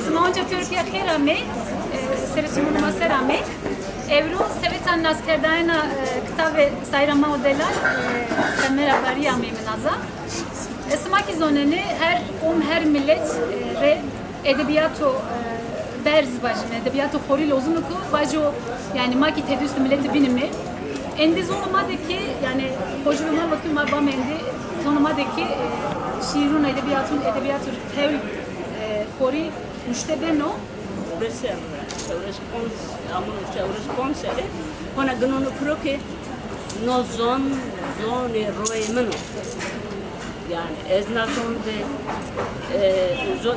Zmanca Türkiye Kherame, Serisimunuma Serame, Evro Sevetan Naskerdayna Kitave Sayrama Odelar, Kamera Bariya Meminaza. Esmaki zoneni her millet ve edebiyatı berz bajne, edebiyatı xori lozum ku bajo yani maki tedüstü milleti binimi. Endi zonumadaki yani hocuma bakım babam endi zonumadaki şiirun edebiyatı tev xori müştebeno. Besser, responsere, ona gönül proke no zone roemeno. Yani eznazon de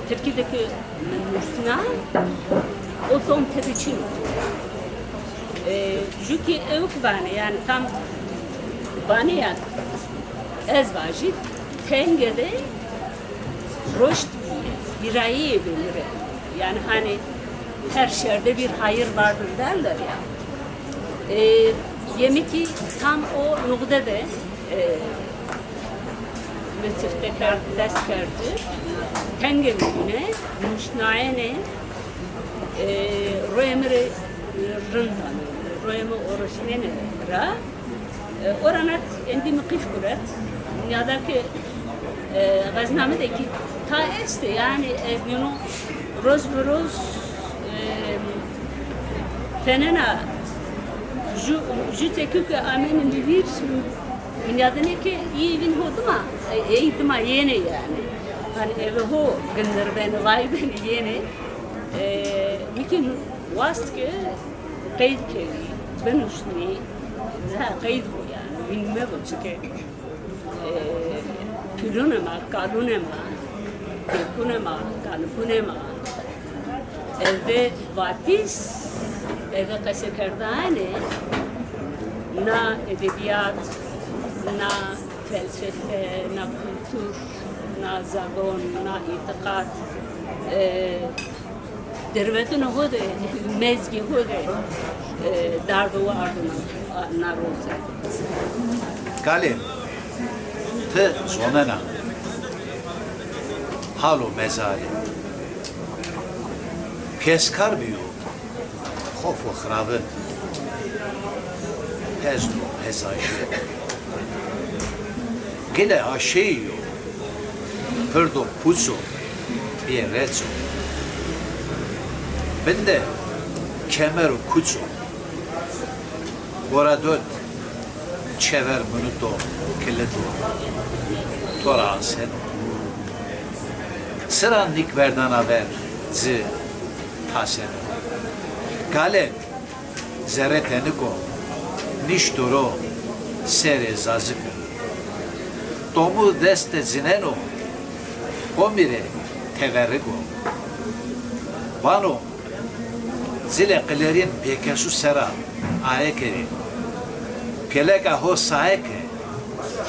Türkiye'deki müsna o tom tercih. Çünkü evk bana yani tam bana ya ezvacı tengede roşt birayı bilir. Yani hani her şerde bir hayır vardır derler ya. Yemeki tam o noktada Mesifte ders verdi. Tengemine, müşnaene, roemre rından, roeme orasnene ra, oranat endimi kif kurat. Dünyadaki gaznamedeki ta este yani bunu roz ve roz tenena ju tekük amenin bir virüs dünyadaki iyi bin hoduma eğitime yeni yani. Hani eve ho gündür beni vay beni yeni. Mümkün vast ki kayıt keli ben usni zaha kayıt bu yani bilmem çünkü külünema kanunema kunema kanunema eve vatis eve kasekerdane na edebiyat na felsefe, na kültür, na zagon, na itikad, dervetun hude, mezgi hude, dardu ardına na roze. Galim, te zonena, halo mezari, peskar biyo, khofu xravın, heznu hezayşı. Gele aşeyo, perdo puzo, bierezo. Ben de kemer kuzo. Voradot, çever minuto, keledo. Tora sen. Sıran nikverdana ver, zi tasen. Gale, zereteniko, niştoro, sere zazıkı. Tomu deste zineno, komire teverrigo. Vano, zile kılerin pekesu sera, aekeri. Pelega ho saeke,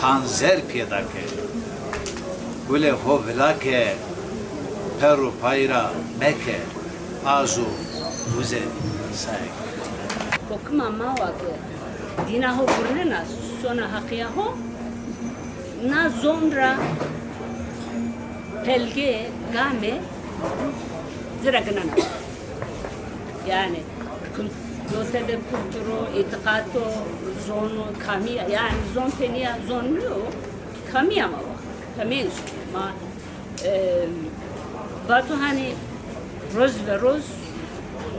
hanzer piedake. Gule ho velake, peru payra meke, azu uze saeke. Okuma mawake, dina ho burnena, sona hakiya ho, na zondra pelge game dragnana yani kültürde kültürü itikato zonu kamiya yani zon teniya zonlu kamiya mı var kamiya ma batu hani roz ve roz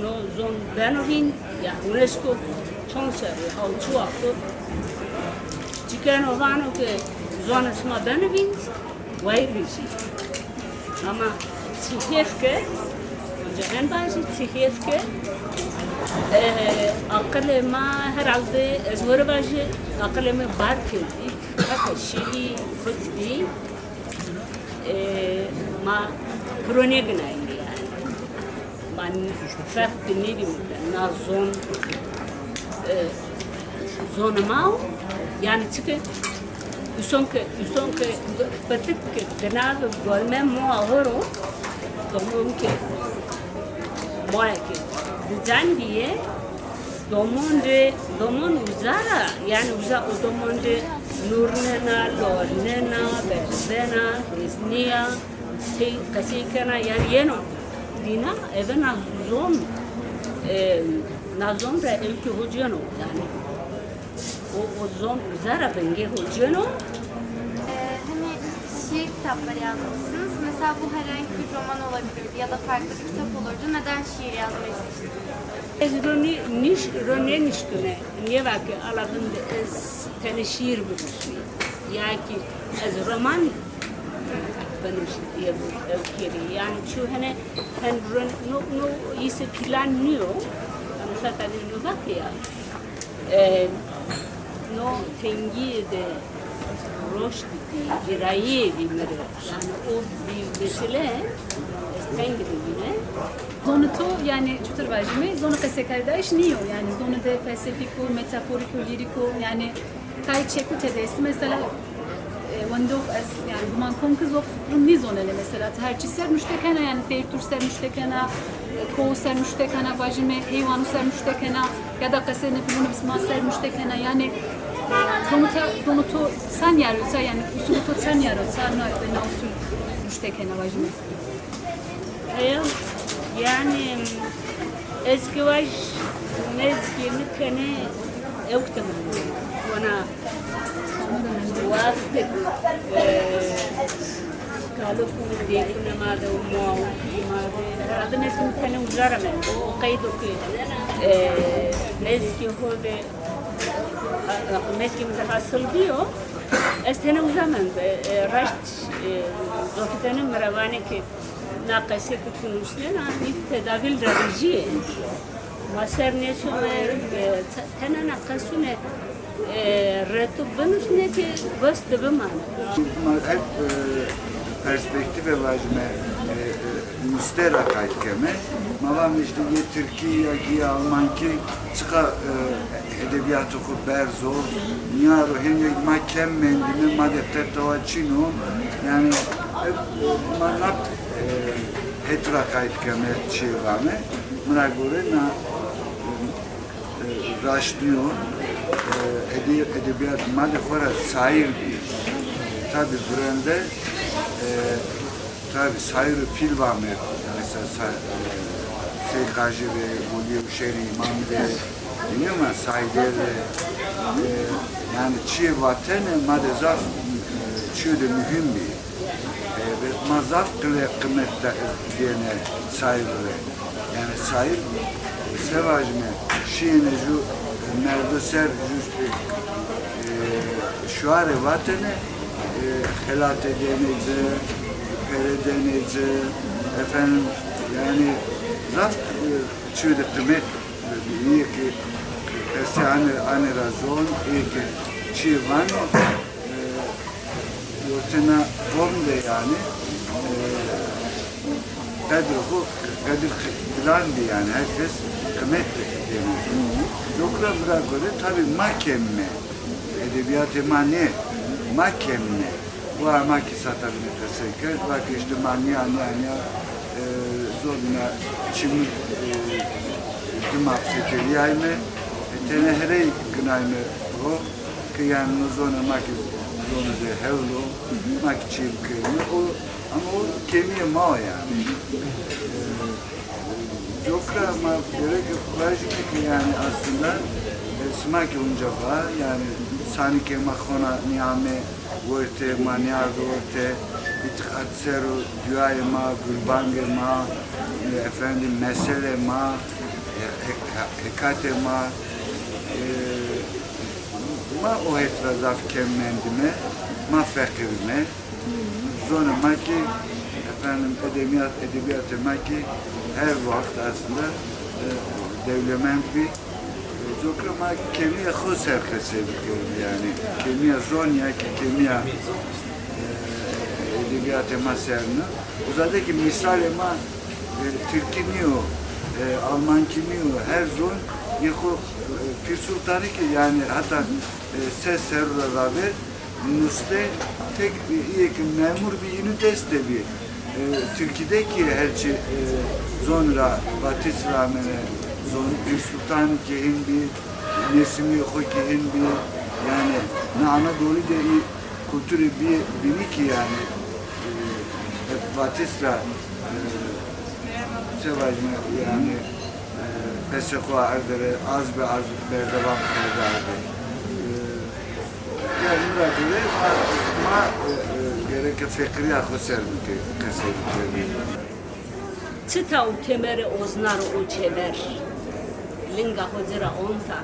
no zon benovin ya UNESCO tonseri halçu akto çıkan ovano ke zona sma benovin vayrisi ama Tsihevke en bazı Tsihevke akıllıma herhalde ezberbaşı akıllıma var ki hatta şeyi futbi ma kronik neydi yani man fark dinledim na zonama yani çünkü Usonke patik ganado golme mo ahoro domon ke moya ke dizayn diye domon uzara yani o domonde nurnena lornena berzena iznia kasikana yani yeno dina eve nazon da evki hocano yani o zon zara benge hocano. Hani şiir kitapları yazmışsınız. Mesela bu herhangi bir roman olabilirdi ya da farklı bir kitap olurdu. Neden şiir yazmayı seçtiniz? Ez rone nishtune niye ki alabinde ez tane şiir buluşu ya ki ez roman benim diye bu evkiri yani şu hani no ise planlıyor mesela tabii no bak ya no tengi de roş girayı bilmeli yani o bir mesele tengi yine Zonuto yani çutur vajimi, zonu kasekardaş niyo yani zonu de felsefiko, metaforiko, liriko yani kay çeku tedesti mesela Wandof as yani human konkuz of ni zonele mesela her ser müştekena yani tertur ser müştekena ko ser müştekena vajimi heyvanu ser müştekena ya da kasene kulunu bisma ser müştekena yani zonuto sen yarıyorsa yani usuloto sen yarıyorsa na usul müştekena vajimi. Yani eski var mezgimi tane yoktu bana vasıflı kalıp diyekine madde umuğa madde adı mezgimi tane uzarım o kaydı ki mezgi hobe mezgimi de hasıl diyor estene uzamam raşt doktorun meravane ki ناقصه کنوشنه نمی تداویل درجیه ماسر نشونه تنها ناقصونه رتو بنوشنه که بس دبمان. Hep perspektive vajme müstera kaytkeme. Mavam işte ye Türkiye ki Almanki çıka edebiyat oku berzo. Niyaro henüz makem mendimi madette tavacino yani hep manap hetra kaytkeme çevame. Buna göre na raşlıyor edebiyat madde fora sahir bir. Tabi buranda tabi sayırı pil var mı? Mesela Seykacı ve Bolyev Şeri İmam'da değil mi? Sayder yani çiğ vatanı madezaf çiğ de mühim bir ve mazaf kıymetli diyene sayırı yani sayır sevacime şiine ju nerede ser şu ara vatanı helat edenici, peredenici, efendim yani zaf çürü kıymet iyi ki esi anı razon, iyi ki çiğvan yurtuna formda yani kadir bilendi yani herkes kıymet edenici. Yokla bırak öyle tabi mahkemme, edebiyat emane mahkemme bu amaki satabilir seker bak işte manya zoruna çim dumak sekeri yayme tenehere günayme o ki yani zona maki zona de hello maki çim kemi o ama o kemiğe ma yani yoksa ama gerek var ki yani aslında smaki uncaba yani sanki makona niyame vorte manyar vorte itikat seru duaya ma gurbange ma efendim mesele ma hekate ma ma o etrazaf kemmendime ma fekirme zona maki efendim edebiyat maki her vakit aslında devlemen bir Zokrama kemiye khus herkese yani kemiye zonya ki kemiye edebiyat maserni uzadaki misal ema Türkiniyo Alman kimiyo her zon yeko Pir Sultanı ki yani hatta ses serrabe nuste tek iyi ki memur bir üniteste bir Türkiye'deki herçi zonra Batis Ramene Pir Sultanı ki hindi nesimi yok ki hindi yani ne Anadolu'da kültürü bir ki yani Batis'la sevajme yani peşeko erdere az be az berdevam kırdardı. Yani müradele ma gerek fikri akhoser ki kaseri. Çıta u kemere oznar u çever. Linga hocera onta.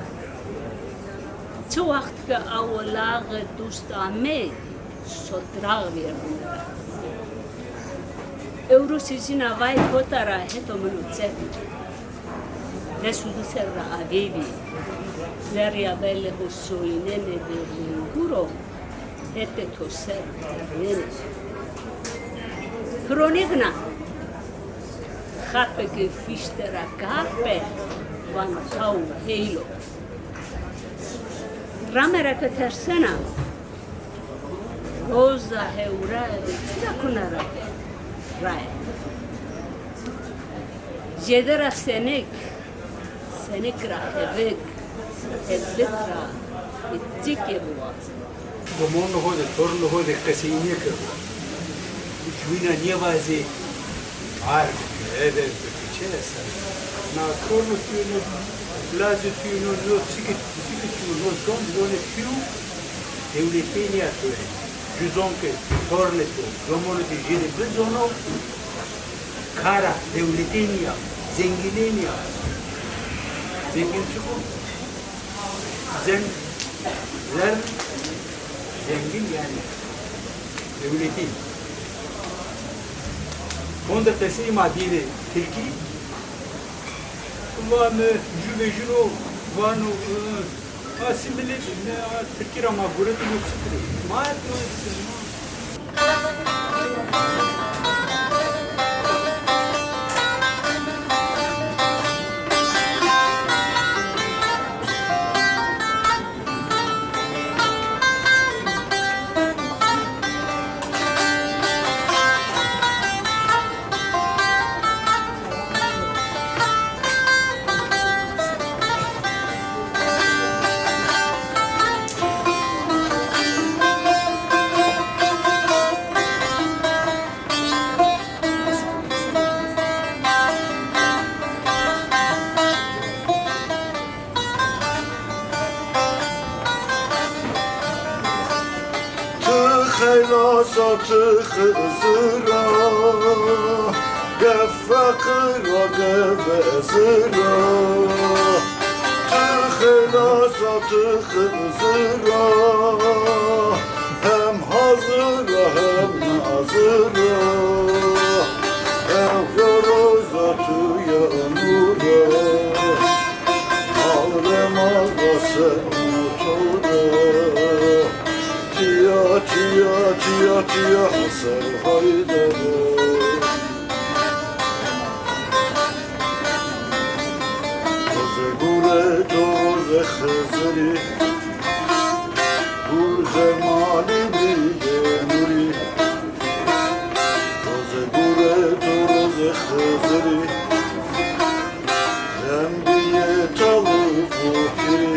Çı vakt ke avlağı dostame sotrağı verdiler. Eurosizina vai kotara heto minuțe. Desudu serra avevi. Zeria belle hossoinene de linguro. Ete toser nene. Cronigna. Hape che fistera carpe van kau heilo. Ramera che tersena. Rosa heura da kunara. Rai. Jedera senek ra evek edletra itike bua. Domon hode, torn hode, kasiniye kır. Uçmina niye vazi? Ar, eder biçerse. Na torn tüyünü, lazı tüyünü, no sikit tüyünü, no zone tüyü. Devletini atıyor. Cüzon ke torneto, domonu ki jiri bizono. Kara devletini ya, zenginliğini ya. Zengin çıkı. Zengin yani. Devleti. Onda teslim adili tilki. Vanı, jüvejino, vanı, asimile, Türkiye ama burası mı çıkıyor? Maat mı? Satı hızıra Geffakıra gevezıra Tıhla satı hızıra Hem hazıra hem nazıra Evgara zatı yanura Alem ağası unutura Tia Hasan Haydar'a Doze gure doze khazri Gur zemali bide nuri Doze gure doze khazri Zembiye talı fuhiri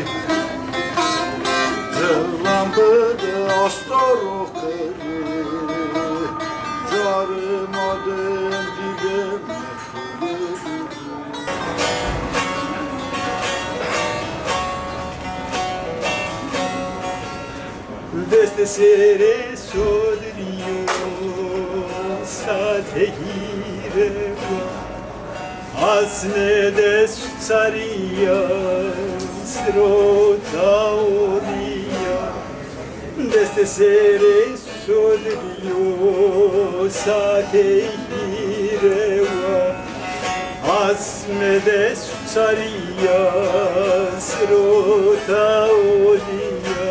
Zellam bede astaro kari Carım adım dige Deste sere sodriyo satehire Asne de sutsariya srota odiya Deste sere sodriyo satehire Asne de sutsariya srota odiya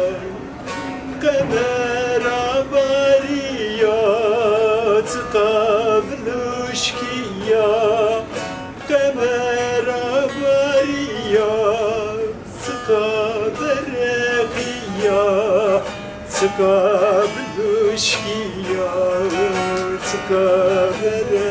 Kamera bariyat qablushkiya Kamera bariyat qabreqiya Qablushkiya Qabreqiya